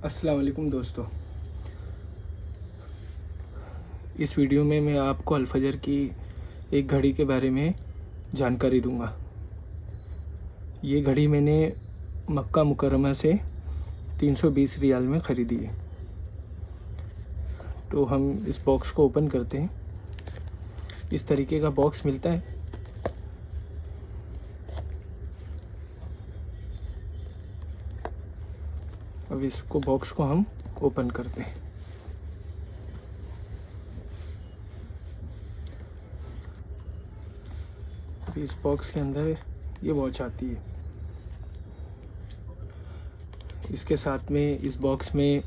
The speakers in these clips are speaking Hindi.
अस्सलाम वालेकुम दोस्तों। इस वीडियो में मैं आपको अल-फजर की एक घड़ी के बारे में जानकारी दूंगा। ये घड़ी मैंने मक्का मुकर्रमा से 320 रियाल में ख़रीदी है। तो हम इस बॉक्स को ओपन करते हैं। इस तरीके का बॉक्स मिलता है। अब इसको बॉक्स को हम ओपन करते हैं। इस बॉक्स के अंदर ये वॉच आती है। इसके साथ में इस बॉक्स में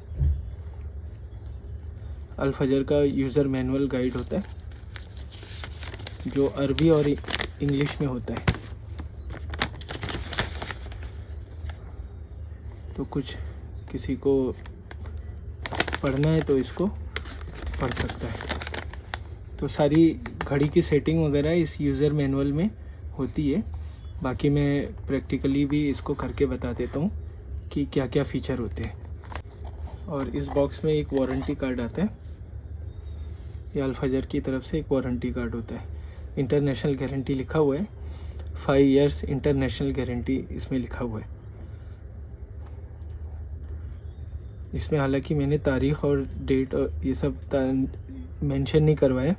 अल-फजर का यूज़र मैनुअल गाइड होता है, जो अरबी और इंग्लिश में होता है। तो कुछ किसी को पढ़ना है तो इसको पढ़ सकता है। तो सारी घड़ी की सेटिंग वगैरह इस यूज़र मैनुअल में होती है। बाकी मैं प्रैक्टिकली भी इसको करके बता देता हूँ कि क्या क्या फ़ीचर होते हैं। और इस बॉक्स में एक वारंटी कार्ड आता है। ये अल-फजर की तरफ से एक वारंटी कार्ड होता है। इंटरनेशनल गारंटी लिखा हुआ है। 5 इयर्स इंटरनेशनल गारंटी इसमें लिखा हुआ है। इसमें हालांकि मैंने तारीख़ और डेट और ये सब मेंशन नहीं करवाया।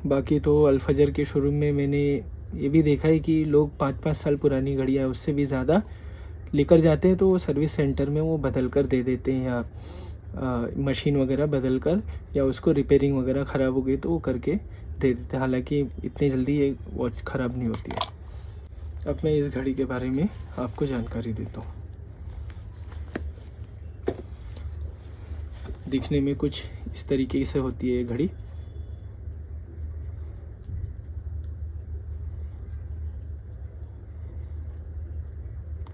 बाकी तो अल-फजर के शोरूम में मैंने ये भी देखा है कि लोग 5-5 साल पुरानी घड़ियाँ उससे भी ज़्यादा लेकर जाते हैं, तो वो सर्विस सेंटर में वो बदल कर दे देते हैं, या मशीन वगैरह बदल कर, या उसको रिपेयरिंग वगैरह ख़राब हो गई तो वो करके दे देते हैं। हालांकि इतनी जल्दी ये वॉच ख़राब नहीं होती है। अब मैं इस घड़ी के बारे में आपको जानकारी देता हूँ। दिखने में कुछ इस तरीके से होती है ये घड़ी।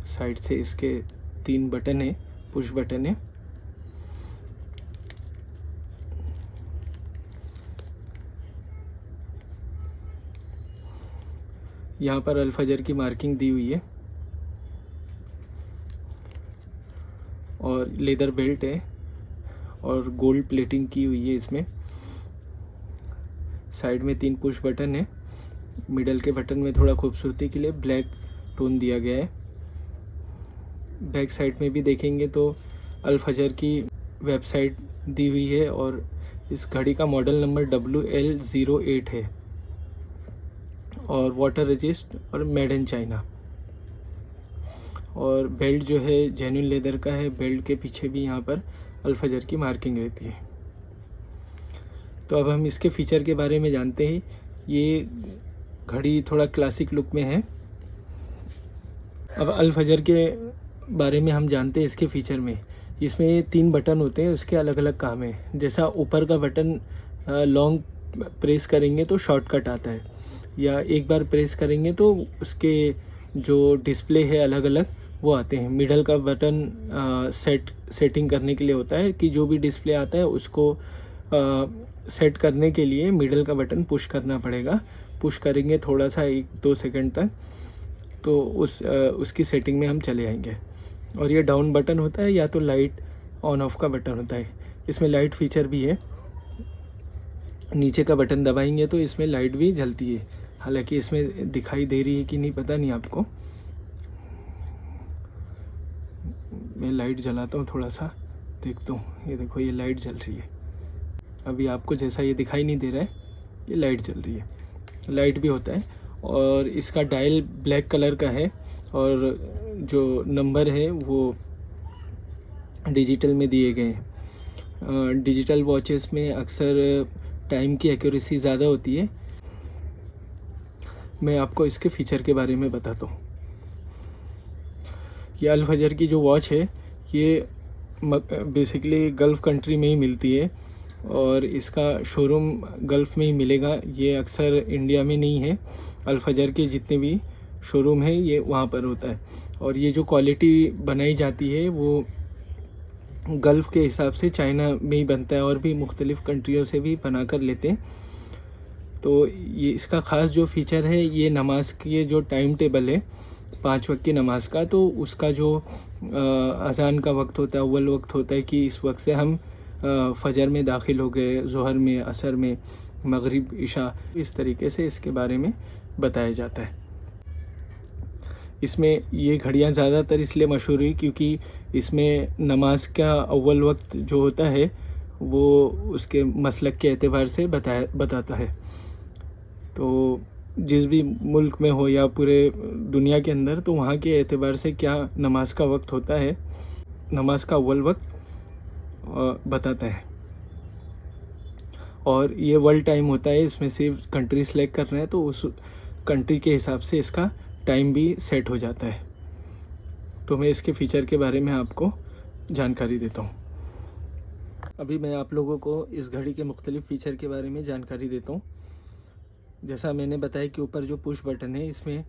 साइड से इसके 3 बटन है, पुश बटन है। यहाँ पर अल-फजर की मार्किंग दी हुई है और लेदर बेल्ट है और गोल्ड प्लेटिंग की हुई है इसमें। साइड में 3 पुश बटन है। मिडल के बटन में थोड़ा खूबसूरती के लिए ब्लैक टोन दिया गया है। बैक साइड में भी देखेंगे तो अल-फजर की वेबसाइट दी हुई है और इस घड़ी का मॉडल नंबर WL08 है और वाटर रेजिस्ट और मेड इन चाइना। और बेल्ट जो है जेन्युइन लेदर का है। बेल्ट के पीछे भी यहाँ पर अल-फजर की मार्किंग रहती है। तो अब हम इसके फ़ीचर के बारे में जानते हैं। ये घड़ी थोड़ा क्लासिक लुक में है। अब अल-फजर के बारे में हम जानते हैं इसके फ़ीचर में। इसमें 3 बटन होते हैं, उसके अलग अलग काम है। जैसा ऊपर का बटन लॉन्ग प्रेस करेंगे तो शॉर्टकट आता है, या एक बार प्रेस करेंगे तो उसके जो डिस्प्ले है अलग अलग वो आते हैं। मिडल का बटन सेटिंग करने के लिए होता है कि जो भी डिस्प्ले आता है उसको सेट करने के लिए मिडल का बटन पुश करना पड़ेगा। पुश करेंगे थोड़ा सा 1-2 सेकंड तक, तो उसकी सेटिंग में हम चले आएंगे। और ये डाउन बटन होता है, या तो लाइट ऑन ऑफ का बटन होता है। इसमें लाइट फीचर भी है। नीचे का बटन दबाएंगे तो इसमें लाइट भी जलती है। हालांकि इसमें दिखाई दे रही है कि नहीं पता नहीं आपको। मैं लाइट जलाता हूँ, थोड़ा सा देखता हूँ। ये देखो, ये लाइट जल रही है। अभी आपको जैसा ये दिखाई नहीं दे रहा है, ये लाइट जल रही है। लाइट भी होता है। और इसका डायल ब्लैक कलर का है और जो नंबर है वो डिजिटल में दिए गए हैं। डिजिटल वॉचेस में अक्सर टाइम की एक्यूरेसी ज़्यादा होती है। मैं आपको इसके फ़ीचर के बारे में बताता हूँ। ये अल-फजर की जो वॉच है ये बेसिकली गल्फ़ कंट्री में ही मिलती है और इसका शोरूम गल्फ़ में ही मिलेगा। ये अक्सर इंडिया में नहीं है। अल-फजर के जितने भी शोरूम है ये वहाँ पर होता है। और ये जो क्वालिटी बनाई जाती है वो गल्फ़ के हिसाब से चाइना में ही बनता है और भी मुख्तलिफ़ कंट्रियों से भी बना कर लेते हैं। तो ये इसका ख़ास जो फ़ीचर है, ये नमाज की जो टाइम टेबल है 5 वक्त की नमाज का, तो उसका जो अज़ान का वक्त होता है, अव्वल वक्त होता है कि इस वक्त से हम फ़जर में दाखिल हो गए, ज़ोहर में, असर में, मगरिब, इशा, इस तरीके से इसके बारे में बताया जाता है। इसमें ये घड़ियाँ ज़्यादातर इसलिए मशहूर हुई क्योंकि इसमें नमाज का अव्वल वक्त जो होता है वो उसके मसलक के एतबार से बताता है। तो जिस भी मुल्क में हो या पूरे दुनिया के अंदर, तो वहाँ के एतबार से क्या नमाज का वक्त होता है, नमाज का अव्वल वक्त बताता है। और ये वर्ल्ड टाइम होता है, इसमें सिर्फ कंट्री सेलेक्ट करना है तो उस कंट्री के हिसाब से इसका टाइम भी सेट हो जाता है। तो मैं इसके फ़ीचर के बारे में आपको जानकारी देता हूँ। अभी मैं आप लोगों को इस घड़ी के मुख्तलिफ़ फ़ीचर के बारे में जानकारी देता हूँ। जैसा मैंने बताया कि ऊपर जो पुश बटन है इसमें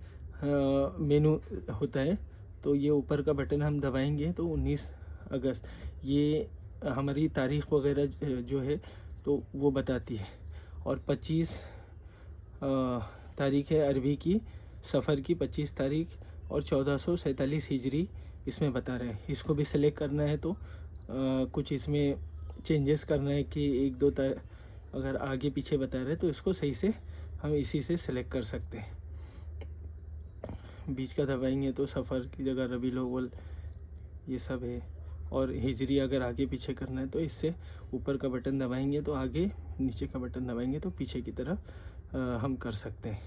मेनू होता है, तो ये ऊपर का बटन हम दबाएंगे तो 19 अगस्त ये हमारी तारीख़ वगैरह जो है तो वो बताती है। और 25 तारीख़ है अरबी की, सफ़र की 25 तारीख़, और 1447 हिजरी इसमें बता रहे हैं। इसको भी सिलेक्ट करना है तो कुछ इसमें चेंजेस करना है कि 1-2 अगर आगे पीछे बता रहे हैं तो इसको सही से हम इसी से सिलेक्ट कर सकते हैं। बीच का दबाएंगे तो सफ़र की जगह रबीउल अव्वल ये सब है, और हिजरी अगर आगे पीछे करना है तो इससे ऊपर का बटन दबाएंगे तो आगे, नीचे का बटन दबाएंगे तो पीछे की तरफ हम कर सकते हैं।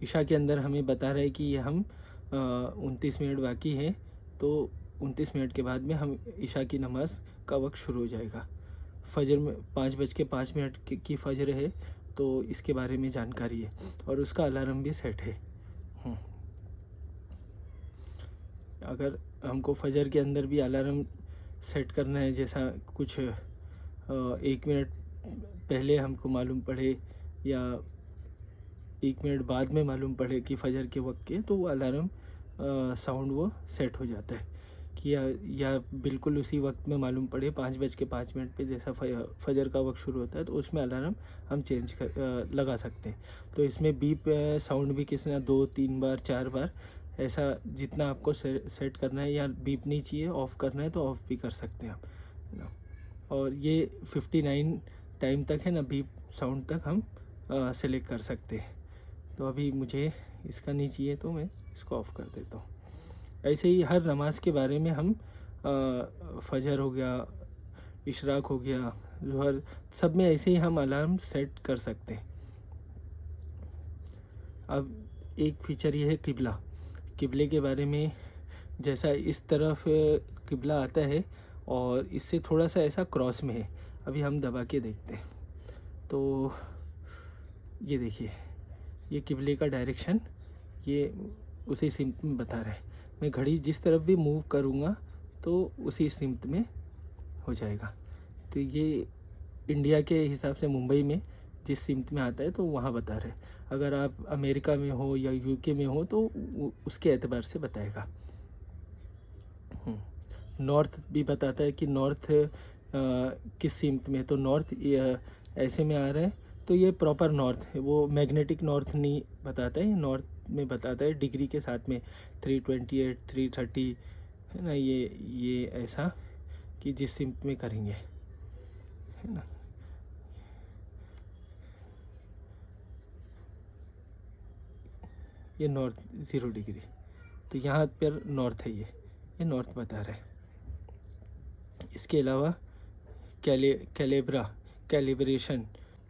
इशा के अंदर हमें बता रहा है कि ये हम 29 मिनट बाकी है, तो 29 मिनट के बाद में हम इशा की नमाज का वक्त शुरू हो जाएगा। फ़जर में 5:05 की फ़जर है, तो इसके बारे में जानकारी है, और उसका अलार्म भी सेट है। अगर हमको फ़जर के अंदर भी अलार्म सेट करना है, जैसा कुछ 1 मिनट पहले हमको मालूम पड़े या 1 मिनट बाद में मालूम पड़े कि फ़जर के वक्त के, तो वो अलार्म साउंड वो सेट हो जाता है कि या बिल्कुल उसी वक्त में मालूम पड़े 5:05 पे जैसा फ़जर का वक्त शुरू होता है, तो उसमें अलार्म हम चेंज कर लगा सकते हैं। तो इसमें बीप साउंड भी किसी ना 2-3 बार 4 बार ऐसा जितना आपको सेट करना है, या बीप नहीं चाहिए ऑफ़ करना है तो ऑफ़ भी कर सकते हैं आप, है ना। और ये 59 टाइम तक है ना, बीप साउंड तक हम सेलेक्ट कर सकते हैं। तो अभी मुझे इसका नहीं चाहिए तो मैं इसको ऑफ़ कर देता हूँ। ऐसे ही हर नमाज के बारे में हम फ़जर हो गया, इशराक हो गया, ज़ोहर, सब में ऐसे ही हम अलार्म सेट कर सकते हैं। अब एक फ़ीचर ये है किबला। किबले के बारे में, जैसा इस तरफ किबला आता है और इससे थोड़ा सा ऐसा क्रॉस में है। अभी हम दबा के देखते हैं तो ये देखिए, ये किबले का डायरेक्शन ये उसी सिमत में बता रहा है। मैं घड़ी जिस तरफ भी मूव करूँगा तो उसी सिमत में हो जाएगा। तो ये इंडिया के हिसाब से मुंबई में जिस सिमत में आता है तो वहाँ बता रहे। अगर आप अमेरिका में हो या यूके में हो तो उसके एतबार से बताएगा। नॉर्थ भी बताता है कि नॉर्थ किस सिमत में, तो नॉर्थ ऐसे में आ रहा है तो ये प्रॉपर नॉर्थ है, वो मैग्नेटिक नॉर्थ नहीं बताता है, नॉर्थ में बताता है डिग्री के साथ में 328, 330 है ना। ये ऐसा कि जिस सिमत में करेंगे, है ना। ये नॉर्थ 0 डिग्री, तो यहाँ पर नॉर्थ है, ये नॉर्थ बता रहा है। इसके अलावा कैलिब्रेशन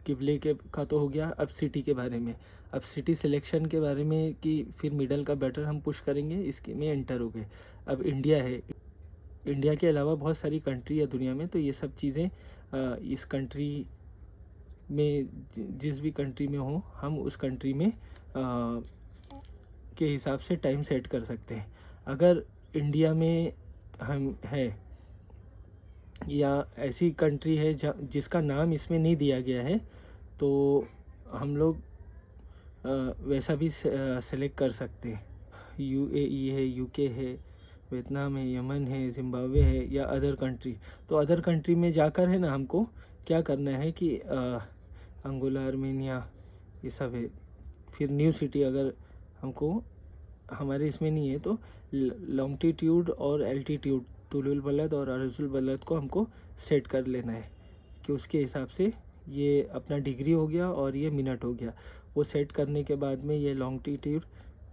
किबले के का तो हो गया। अब सिटी के बारे में, अब सिटी सिलेक्शन के बारे में कि फिर मिडल का बटन हम पुश करेंगे, इसके में एंटर हो गए। अब इंडिया है, इंडिया के अलावा बहुत सारी कंट्री है दुनिया में, तो ये सब चीज़ें इस कंट्री में जिस भी कंट्री में हो हम उस कंट्री में के हिसाब से टाइम सेट कर सकते हैं। अगर इंडिया में हम है या ऐसी कंट्री है जिसका नाम इसमें नहीं दिया गया है, तो हम लोग वैसा भी सेलेक्ट कर सकते हैं। UAE है, UK है, वियतनाम है, यमन है, ज़िम्बाब्वे है, या अदर कंट्री। तो अदर कंट्री में जाकर है ना हमको क्या करना है कि अंगोला, आर्मेनिया, ये सब है। फिर न्यू सिटी अगर हमको हमारे इसमें नहीं है, तो लॉन्गिट्यूड और एल्टीट्यूड तुलुल बलद और अरजुल बलद को हमको सेट कर लेना है कि उसके हिसाब से ये अपना डिग्री हो गया और ये मिनट हो गया। वो सेट करने के बाद में ये लॉन्गिट्यूड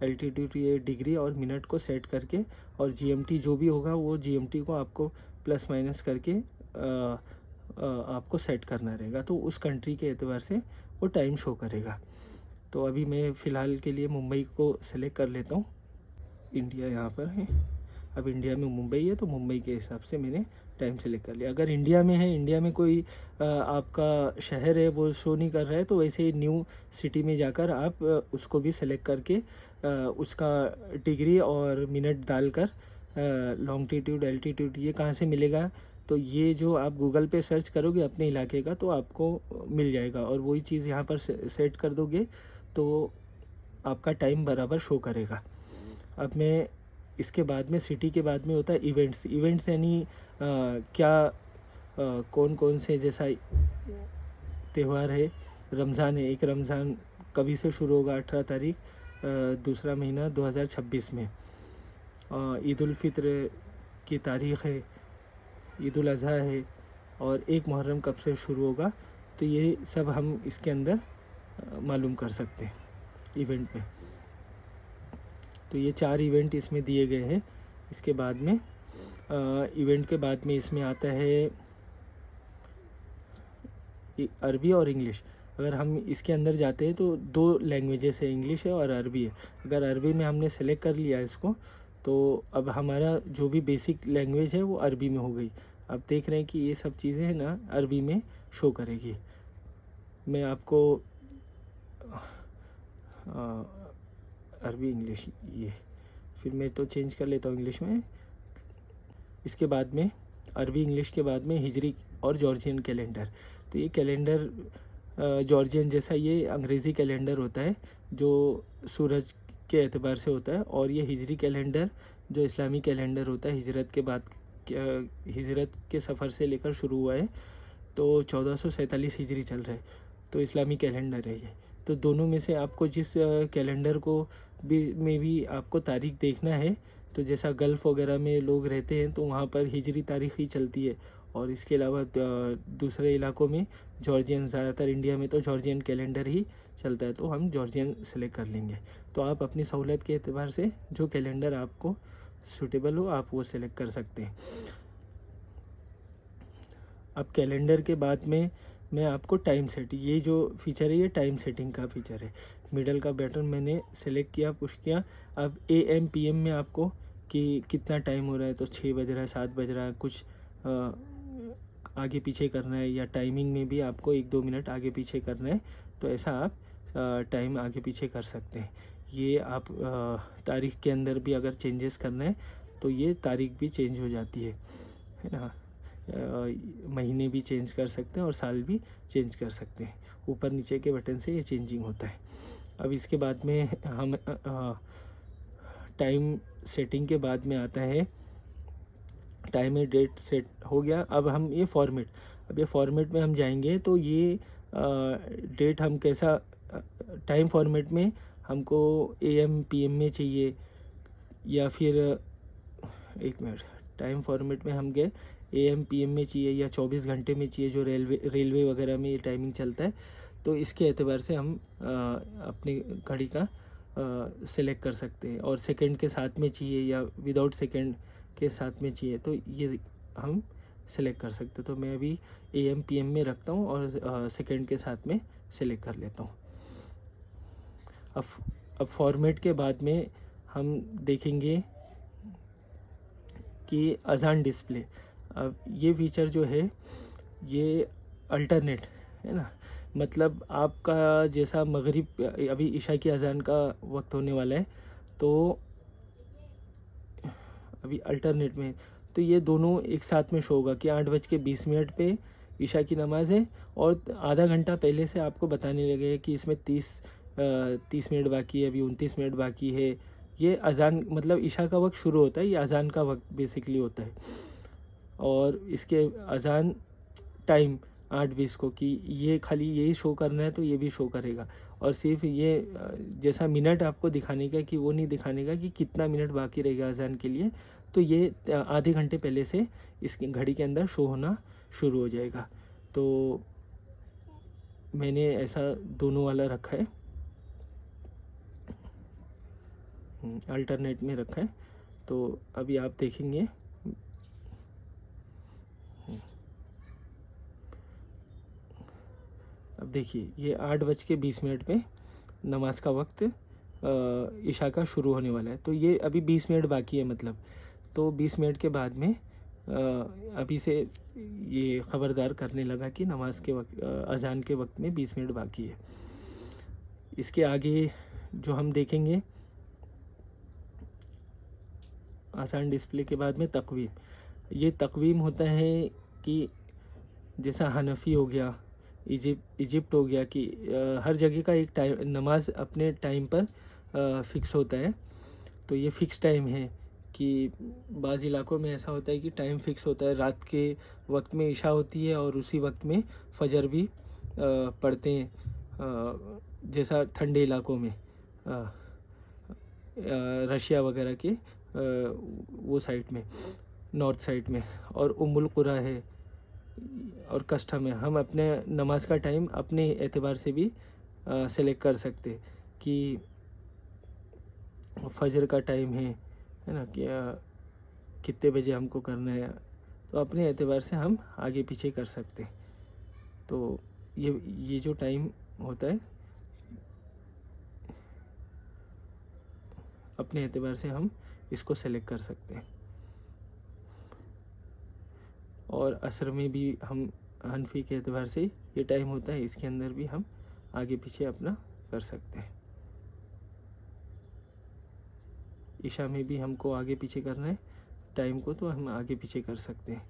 एल्टीट्यूड ये डिग्री और मिनट को सेट करके और जीएमटी जो भी होगा वो जीएमटी को आपको प्लस माइनस करके आपको सेट करना रहेगा, तो उस कंट्री के एतबार से वो टाइम शो करेगा। तो अभी मैं फ़िलहाल के लिए मुंबई को सेलेक्ट कर लेता हूँ। इंडिया यहाँ पर है, अब इंडिया में मुंबई है तो मुंबई के हिसाब से मैंने टाइम सेलेक्ट कर लिया। अगर इंडिया में है, इंडिया में कोई आपका शहर है वो शो नहीं कर रहा है, तो वैसे ही न्यू सिटी में जाकर आप उसको भी सेलेक्ट करके उसका डिग्री और मिनट डालकर लॉन्गिट्यूड एल्टीट्यूड ये कहाँ से मिलेगा, तो ये जो आप गूगल पे सर्च करोगे अपने इलाके का तो आपको मिल जाएगा, और वही चीज़ यहाँ पर सेट कर दोगे तो आपका टाइम बराबर शो करेगा। अब मैं इसके बाद में सिटी के बाद में होता है इवेंट्स। इवेंट्स यानी क्या कौन कौन से, जैसा त्यौहार है, रमज़ान है, एक रमज़ान कभी से शुरू होगा 18 तारीख दूसरा महीना 2026 में। ईद उल फित्र की तारीख़ है, ईद उल अज़हा है, और एक मुहर्रम कब से शुरू होगा, तो ये सब हम इसके अंदर मालूम कर सकते हैं इवेंट में। तो ये 4 इवेंट इसमें दिए गए हैं। इसके बाद में इवेंट के बाद में इसमें आता है अरबी और इंग्लिश। अगर हम इसके अंदर जाते हैं तो 2 लैंग्वेजेस है, इंग्लिश है और अरबी है। अगर अरबी में हमने सेलेक्ट कर लिया इसको, तो अब हमारा जो भी बेसिक लैंग्वेज है वो अरबी में हो गई। अब देख रहे हैं कि ये सब चीज़ें हैं ना अरबी में शो करेगी। मैं आपको अरबी इंग्लिश ये फिर मैं तो चेंज कर लेता हूँ इंग्लिश में। इसके बाद में अरबी इंग्लिश के बाद में हिजरी और जॉर्जियन कैलेंडर। तो ये कैलेंडर जॉर्जियन जैसा ये अंग्रेज़ी कैलेंडर होता है जो सूरज के एतबार से होता है, और ये हिजरी कैलेंडर जो इस्लामी कैलेंडर होता है हिजरत के बाद हिजरत के सफ़र से लेकर शुरू हुआ है, तो 1447 हिजरी चल रहा है, तो इस्लामी कैलेंडर है ये। तो दोनों में से आपको जिस कैलेंडर को भी आपको तारीख देखना है, तो जैसा गल्फ़ वगैरह में लोग रहते हैं तो वहाँ पर हिजरी तारीख ही चलती है, और इसके अलावा दूसरे इलाकों में जॉर्जियन, ज़्यादातर इंडिया में तो जॉर्जियन कैलेंडर ही चलता है, तो हम जॉर्जियन सेलेक्ट कर लेंगे। तो आप अपनी सहूलत के एतबार से जो कैलेंडर आपको सूटेबल हो आप वो सेलेक्ट कर सकते हैं। अब कैलेंडर के बाद में मैं आपको टाइम सेट, ये जो फीचर है ये टाइम सेटिंग का फीचर है। मिडल का बटन मैंने सेलेक्ट किया, पुश किया। अब AM PM में आपको कि कितना टाइम हो रहा है, तो 6 बज रहा है, 7 बज रहा है, कुछ आगे पीछे करना है, या टाइमिंग में भी आपको 1-2 मिनट आगे पीछे करना है, तो ऐसा आप टाइम आगे पीछे कर सकते हैं। ये आप तारीख़ के अंदर भी अगर चेंजेस करना है तो ये तारीख़ भी चेंज हो जाती है ना, महीने भी चेंज कर सकते हैं और साल भी चेंज कर सकते हैं। ऊपर नीचे के बटन से ये चेंजिंग होता है। अब इसके बाद में हम टाइम सेटिंग के बाद में आता है टाइम एंड डेट सेट हो गया। अब हम ये फॉर्मेट, अब ये फॉर्मेट में हम जाएंगे तो ये डेट हम कैसा, टाइम फॉर्मेट में हमको AM PM में चाहिए, या फिर एक मिनट, टाइम फॉर्मेट में हम गए AM PM में चाहिए या 24 घंटे में चाहिए, जो रेलवे वगैरह में ये टाइमिंग चलता है, तो इसके एतबार से हम अपनी घड़ी का सेलेक्ट कर सकते हैं। और सेकंड के साथ में चाहिए या विदाउट सेकंड के साथ में चाहिए, तो ये हम सेलेक्ट कर सकते हैं। तो मैं अभी AM PM में रखता हूँ और सेकंड के साथ में सेलेक्ट कर लेता हूँ। अब फॉर्मेट के बाद में हम देखेंगे कि अजान डिस्प्ले। अब ये फीचर जो है ये अल्टरनेट है ना, मतलब आपका जैसा मगरिब, अभी इशा की अजान का वक्त होने वाला है, तो अभी अल्टरनेट में तो ये दोनों एक साथ में शो होगा कि 8:20 पे इशा की नमाज़ है, और आधा घंटा पहले से आपको बताने लगे कि इसमें 30 मिनट बाकी है, अभी 29 मिनट बाकी है। ये अजान मतलब इशा का वक्त शुरू होता है, ये अजान का वक्त बेसिकली होता है। और इसके अजान टाइम 8:20 को कि ये खाली यही शो करना है तो ये भी शो करेगा। और सिर्फ ये जैसा मिनट आपको दिखाने का कि वो नहीं दिखाने का कि कितना मिनट बाकी रहेगा अजान के लिए, तो ये आधे घंटे पहले से इसकी घड़ी के अंदर शो होना शुरू हो जाएगा। तो मैंने ऐसा दोनों वाला रखा है, अल्टरनेट में रखा है। तो अभी आप देखेंगे अब देखिए ये 8:20 पे नमाज का वक्त इशा का शुरू होने वाला है। तो ये अभी 20 मिनट बाकी है, मतलब तो 20 मिनट के बाद में अभी से ये ख़बरदार करने लगा कि नमाज के वक्त अजान के वक्त में 20 मिनट बाकी है। इसके आगे जो हम देखेंगे आसान डिस्प्ले के बाद में तकवीम। ये तकवीम होता है कि जैसा हनफी हो गया, इजिप्ट हो गया कि हर जगह का एक टाइम नमाज अपने टाइम पर फ़िक्स होता है। तो ये फ़िक्स टाइम है कि बाज़ इलाकों में ऐसा होता है कि टाइम फ़िक्स होता है, रात के वक्त में इशा होती है और उसी वक्त में फ़जर भी पढ़ते हैं। जैसा ठंडे इलाकों में रशिया वगैरह के वो साइड में, नॉर्थ साइड में, और उम्मुल कुरा है और कस्टम है। हम अपने नमाज का टाइम अपने एतबार से भी सेलेक्ट कर सकते कि फजर का टाइम है ना, कि कितने बजे हमको करना है, तो अपने एतबार से हम आगे पीछे कर सकते। तो ये जो टाइम होता है अपने एतबार से हम इसको सेलेक्ट कर सकते हैं। और असर में भी हम हनफी के एतबार से ये टाइम होता है, इसके अंदर भी हम आगे पीछे अपना कर सकते हैं। इशा में भी हमको आगे पीछे करना है टाइम को, तो हम आगे पीछे कर सकते हैं।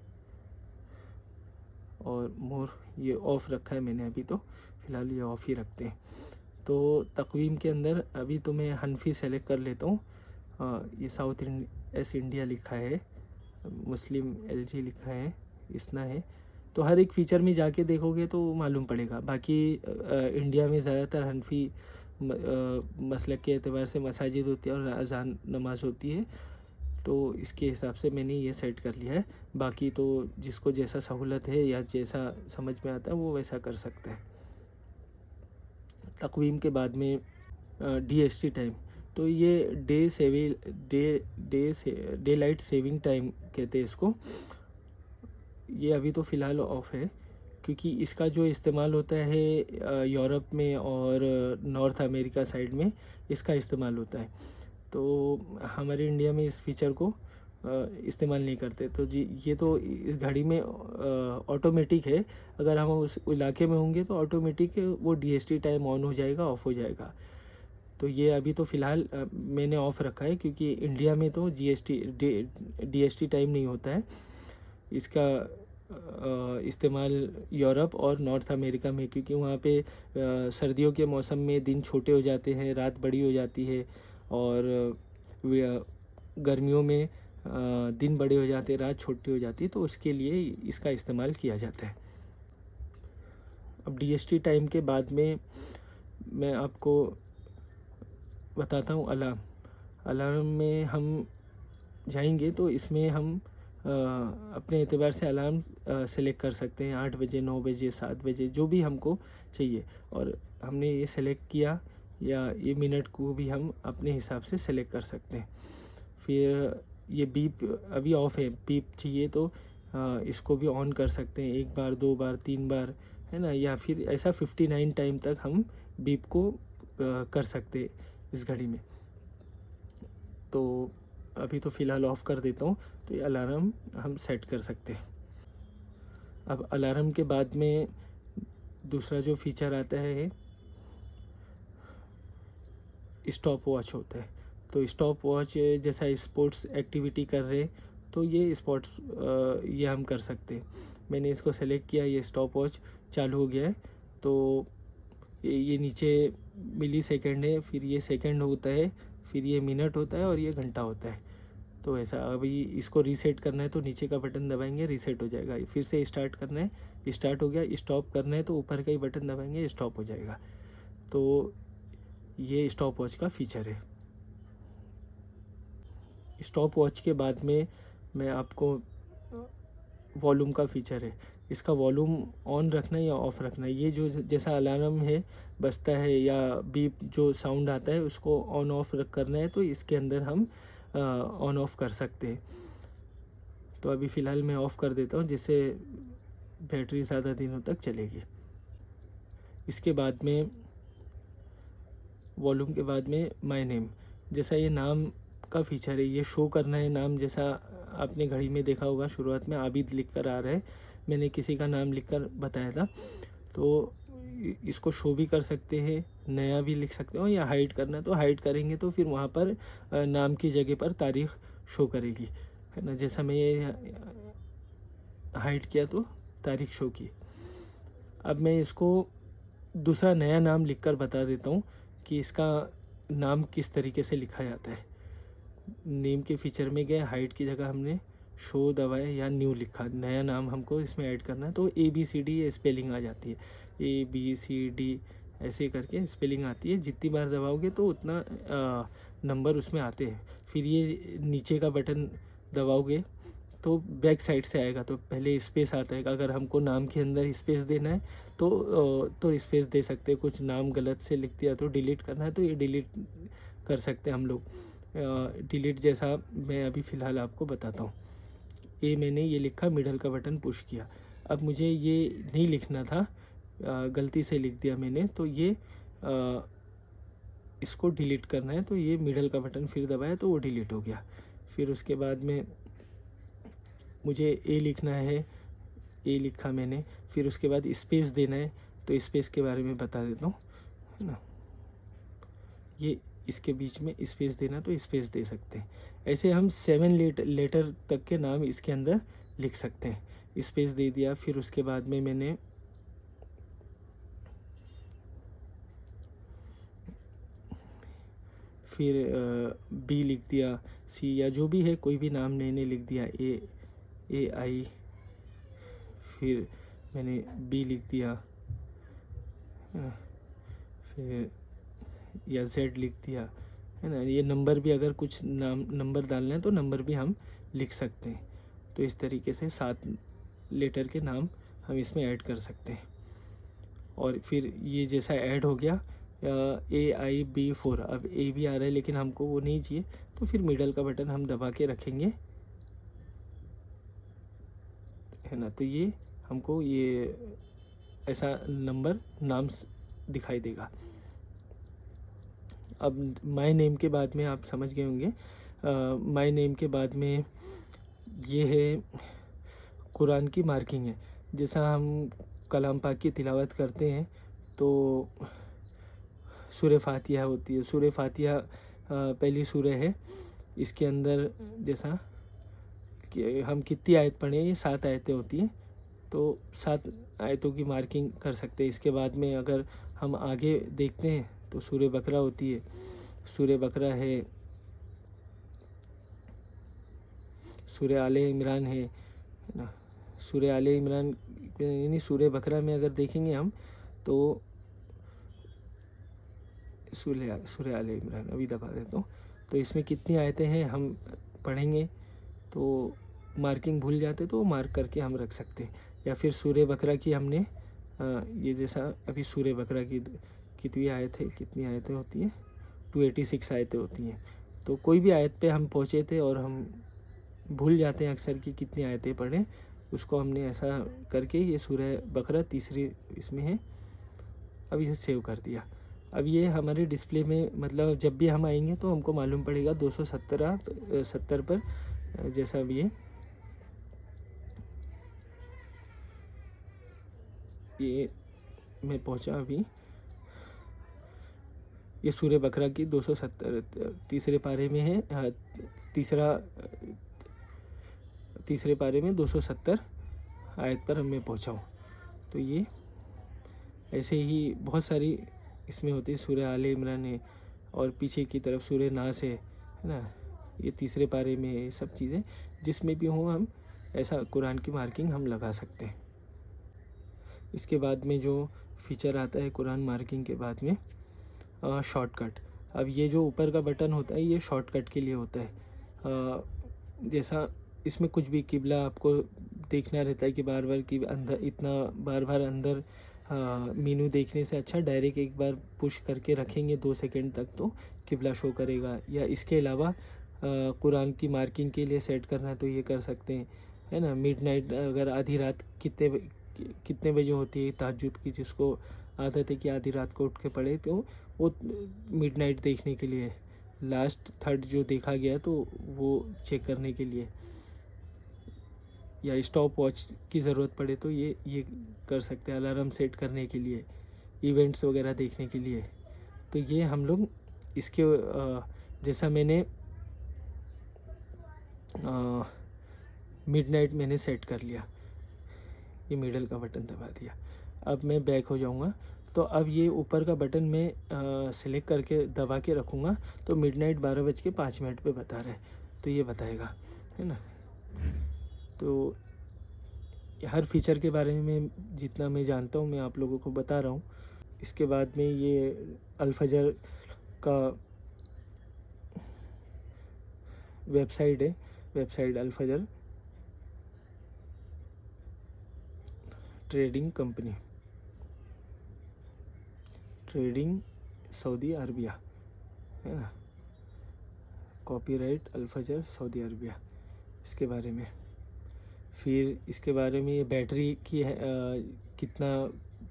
और मोर ये ऑफ़ रखा है मैंने अभी, तो फ़िलहाल ये ऑफ़ ही रखते हैं। तो तकवीम के अंदर अभी तो मैं हनफी सेलेक्ट कर लेता हूँ। ये साउथ एस इंडिया लिखा है, मुस्लिम LG लिखा है, इसना है। तो हर एक फ़ीचर में जाके देखोगे तो मालूम पड़ेगा। बाकी इंडिया में ज़्यादातर हनफी मसलक के एतबार से मसाजिद होती है और अजान नमाज होती है, तो इसके हिसाब से मैंने ये सेट कर लिया है। बाकी तो जिसको जैसा सहूलत है या जैसा समझ में आता है वो वैसा कर सकता है। तकवीम के बाद में DST टाइम, तो ये डे लाइट सेविंग टाइम कहते हैं इसको। ये अभी तो फ़िलहाल ऑफ है क्योंकि इसका जो इस्तेमाल होता है यूरोप में और नॉर्थ अमेरिका साइड में इसका इस्तेमाल होता है। तो हमारे इंडिया में इस फीचर को इस्तेमाल नहीं करते। तो जी ये तो इस घड़ी में ऑटोमेटिक है, अगर हम उस इलाके में होंगे तो ऑटोमेटिक वो DST टाइम ऑन हो जाएगा, ऑफ़ हो जाएगा। तो ये अभी तो फ़िलहाल मैंने ऑफ़ रखा है क्योंकि इंडिया में तो DST टाइम नहीं होता है। इसका इस्तेमाल यूरोप और नॉर्थ अमेरिका में, क्योंकि वहाँ पे सर्दियों के मौसम में दिन छोटे हो जाते हैं, रात बड़ी हो जाती है, और गर्मियों में दिन बड़े हो जाते हैं, रात छोटी हो जाती है, तो उसके लिए इसका इस्तेमाल किया जाता है। अब DST टाइम के बाद में मैं आपको बताता हूँ अलार्म में हम जाएंगे तो इसमें हम अपने एतबार से अलार्म सेलेक्ट कर सकते हैं, 8 बजे, 9 बजे, 7 बजे, जो भी हमको चाहिए। और हमने ये सेलेक्ट किया या ये मिनट को भी हम अपने हिसाब से सेलेक्ट कर सकते हैं। फिर ये बीप अभी ऑफ़ है, बीप चाहिए तो इसको भी ऑन कर सकते हैं, 1 बार, 2 बार, 3 बार, है ना, या फिर ऐसा 59 टाइम तक हम बीप को कर सकते हैं इस घड़ी में। तो अभी तो फ़िलहाल ऑफ़ कर देता हूँ, तो ये अलार्म हम सेट कर सकते हैं। अब अलार्म के बाद में दूसरा जो फीचर आता है स्टॉप वॉच होता है। तो स्टॉप वॉच जैसा स्पोर्ट्स एक्टिविटी कर रहे तो ये स्पोर्ट्स ये हम कर सकते हैं। मैंने इसको सेलेक्ट किया, ये स्टॉप वॉच चालू हो गया है। तो ये नीचे मिली सेकेंड है, फिर ये सेकेंड होता है, फिर ये मिनट होता है और ये घंटा होता है। तो ऐसा अभी इसको रीसेट करना है तो नीचे का बटन दबाएंगे, रीसेट हो जाएगा। फिर से स्टार्ट करना है, स्टार्ट हो गया। स्टॉप करना है तो ऊपर का ही बटन दबाएंगे, स्टॉप हो जाएगा। तो ये स्टॉप वॉच का फीचर है। स्टॉप वॉच के बाद में मैं आपको वॉल्यूम का फीचर है। इसका वॉल्यूम ऑन रखना है या ऑफ़ रखना है, ये जो जैसा अलार्म है बजता है या बीप जो साउंड आता है उसको ऑन ऑफ करना है, तो इसके अंदर हम ऑन ऑफ कर सकते हैं। तो अभी फ़िलहाल मैं ऑफ़ कर देता हूँ, जिससे बैटरी ज़्यादा दिनों तक चलेगी। इसके बाद में वॉल्यूम के बाद में माय नेम, जैसा ये नाम का फीचर है, ये शो करना है नाम। जैसा आपने घड़ी में देखा होगा शुरुआत में आबिद लिख कर आ रहा है, मैंने किसी का नाम लिख कर बताया था। तो इसको शो भी कर सकते हैं, नया भी लिख सकते हो, या हाइड करना है तो हाइड करेंगे तो फिर वहाँ पर नाम की जगह पर तारीख़ शो करेगी, है ना। जैसा मैं ये हाइड किया तो तारीख़ शो की। अब मैं इसको दूसरा नया नाम लिखकर बता देता हूँ कि इसका नाम किस तरीके से लिखा जाता है। नेम के फीचर में गए, हाइड की जगह हमने शो दबाया या न्यू लिखा, नया नाम हमको इसमें ऐड करना है। तो ABCD स्पेलिंग आ जाती है, ABCD ऐसे करके स्पेलिंग आती है। जितनी बार दबाओगे तो उतना नंबर उसमें आते हैं। फिर ये नीचे का बटन दबाओगे तो बैक साइड से आएगा, तो पहले स्पेस आता है। अगर हमको नाम के अंदर स्पेस देना है तो स्पेस दे सकते हैं। कुछ नाम गलत से लिख दिया तो डिलीट करना है तो ये डिलीट कर सकते हैं हम लोग। डिलीट जैसा मैं अभी फ़िलहाल आपको बताता हूँ। मैंने ये लिखा, मिडल का बटन पुश किया। अब मुझे ये नहीं लिखना था, गलती से लिख दिया मैंने, तो ये इसको डिलीट करना है। तो ये मिडल का बटन फिर दबाया तो वो डिलीट हो गया। फिर उसके बाद में मुझे लिखना है, लिखा मैंने। फिर उसके बाद स्पेस देना है, तो स्पेस के बारे में बता देता हूँ, है ना। ये इसके बीच में स्पेस देना तो स्पेस दे सकते हैं। ऐसे हम 7 लेटर तक के नाम इसके अंदर लिख सकते हैं। स्पेस दे दिया, फिर उसके बाद में मैंने फिर B लिख दिया, C या जो भी है कोई भी नाम मैंने लिख दिया, AI। फिर मैंने B लिख दिया, है ना। फिर या Z लिख दिया, है ना। ये नंबर भी, अगर कुछ नंबर डालना है तो नंबर भी हम लिख सकते हैं। तो इस तरीके से 7 लेटर के नाम हम इसमें ऐड कर सकते हैं। और फिर ये जैसा ऐड हो गया AIB4, अब A भी आ रहा है लेकिन हमको वो नहीं चाहिए, तो फिर मिडल का बटन हम दबा के रखेंगे, है ना। तो ये हमको ये ऐसा नंबर नाम दिखाई देगा। अब माय नेम के बाद में आप समझ गए होंगे, माय नेम के बाद में ये है कुरान की मार्किंग है। जैसा हम कलाम पाक की तिलावत करते हैं तो सूरह फातिहा होती है। सूरह फातिहा पहली सूरह है, इसके अंदर जैसा कि हम कितनी आयत पढ़ें, ये 7 आयतें होती हैं, तो 7 आयतों की मार्किंग कर सकते हैं। इसके बाद में अगर हम आगे देखते हैं तो सूरह बकरा होती है। सूरह बकरा है, सूरह आले इमरान है ना। सूरह आले इमरान यानी सूरह बकरा में अगर देखेंगे हम तो सूरह आले इमरान अभी दबा देता हूँ। तो इसमें कितनी आयतें हैं हम पढ़ेंगे, तो मार्किंग भूल जाते तो मार्क करके हम रख सकते हैं। या फिर सूरह बकरा की हमने ये जैसा अभी सूरह बकरा की कितनी आयतें होती हैं, 286 आयतें होती हैं। तो कोई भी आयत पे हम पहुँचे थे और हम भूल जाते हैं अक्सर कि कितनी आयतें पढ़ें, उसको हमने ऐसा करके ये सूरह बकरा तीसरी इसमें है, अब इसे सेव कर दिया। अब ये हमारे डिस्प्ले में, मतलब जब भी हम आएंगे तो हमको मालूम पड़ेगा 270 पर, जैसा अब ये मैं पहुंचा अभी। ये सूरह बकरा की 270 तीसरे पारे में है, तीसरे पारे में 270 आयत पर मैं पहुंचा हूँ। तो ये ऐसे ही बहुत सारी इसमें होती है। सूरह आले इमरान है और पीछे की तरफ सूरह नास है ना। ये तीसरे पारे में ये सब चीज़ें, जिसमें भी हो हम ऐसा कुरान की मार्किंग हम लगा सकते हैं। इसके बाद में जो फीचर आता है कुरान मार्किंग के बाद में, शॉर्टकट। अब ये जो ऊपर का बटन होता है ये शॉर्टकट के लिए होता है। जैसा इसमें कुछ भी किबला आपको देखना रहता है कि बार बार कि अंदर इतना बार बार अंदर मेनू देखने से अच्छा डायरेक्ट एक बार पुश करके रखेंगे 2 सेकंड तक तो किबला शो करेगा। या इसके अलावा कुरान की मार्किंग के लिए सेट करना है तो ये कर सकते हैं, है ना। मिडनाइट अगर आधी रात कितने बजे होती है तहज्जुद की, जिसको आदत है कि आधी रात को उठ के पढ़े, तो वो मिडनाइट देखने के लिए, लास्ट थर्ड जो देखा गया तो वो चेक करने के लिए, या स्टॉप वॉच की ज़रूरत पड़े तो ये कर सकते हैं, अलार्म सेट करने के लिए, इवेंट्स वगैरह देखने के लिए। तो ये हम लोग इसके जैसा मैंने मिडनाइट मैंने सेट कर लिया, ये मिडल का बटन दबा दिया। अब मैं बैक हो जाऊंगा, तो अब ये ऊपर का बटन मैं सिलेक्ट करके दबा के रखूँगा तो मिडनाइट 12:05 पे बता रहा है, तो ये बताएगा, है ना। तो हर फीचर के बारे में जितना मैं जानता हूँ मैं आप लोगों को बता रहा हूँ। इसके बाद में ये अल-फजर का वेबसाइट है, website Al Fajr trading company, trading Saudi Arabia, है ना। कॉपीराइट अल-फजर सऊदी अरबिया, इसके बारे में। फिर इसके बारे में ये बैटरी की है, कितना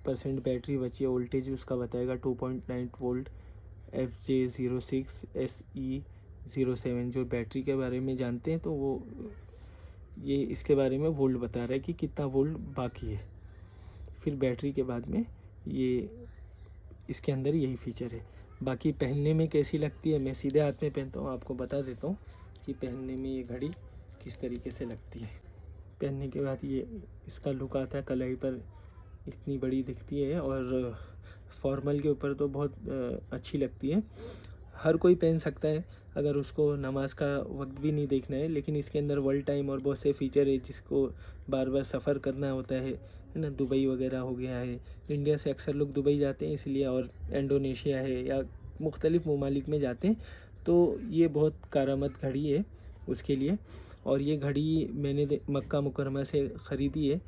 % बैटरी बची है, वोल्टेज उसका बताएगा 2.9 वोल्ट FJ06 SE07। जो बैटरी के बारे में जानते हैं तो वो ये इसके बारे में वोल्ट बता रहा है कि कितना वोल्ट बाकी है। फिर बैटरी के बाद में ये इसके अंदर यही फीचर है। बाकी पहनने में कैसी लगती है, मैं सीधे हाथ में पहनता हूँ, आपको बता देता हूँ कि पहनने में ये घड़ी किस तरीके से लगती है। पहनने के बाद ये इसका लुक आता है, कलाई पर इतनी बड़ी दिखती है और फॉर्मल के ऊपर तो बहुत अच्छी लगती है। हर कोई पहन सकता है अगर उसको नमाज का वक्त भी नहीं देखना है, लेकिन इसके अंदर वर्ल्ड टाइम और बहुत से फीचर है जिसको बार बार सफ़र करना होता है ना। दुबई वगैरह हो गया है, इंडिया से अक्सर लोग दुबई जाते हैं इसलिए, और इंडोनेशिया है या मुख्तलिफ़ ममालिक में जाते हैं, तो ये बहुत कारआमद घड़ी है उसके लिए। और ये घड़ी मैंने मक्का मुकरमा से ख़रीदी है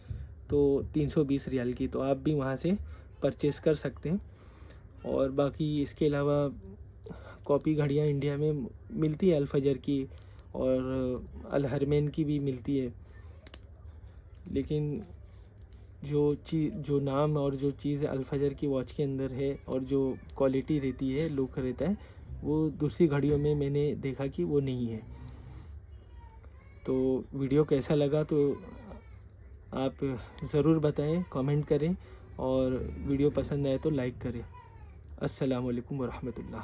तो 320 रियाल की, तो आप भी वहाँ से परचेज़ कर सकते हैं। और बाकी इसके अलावा कॉपी घड़ियाँ इंडिया में मिलती है, अल-फजर की और अल-हरमैन की भी मिलती है, लेकिन जो नाम और जो चीज़ अल-फजर की वॉच के अंदर है और जो क्वालिटी रहती है, लुक रहता है, वो दूसरी घड़ियों में मैंने देखा कि वो नहीं है। तो वीडियो कैसा लगा तो आप ज़रूर बताएं, कमेंट करें, और वीडियो पसंद आए तो लाइक करें। अस्सलामु अलैकुम वरहमतुल्लाह।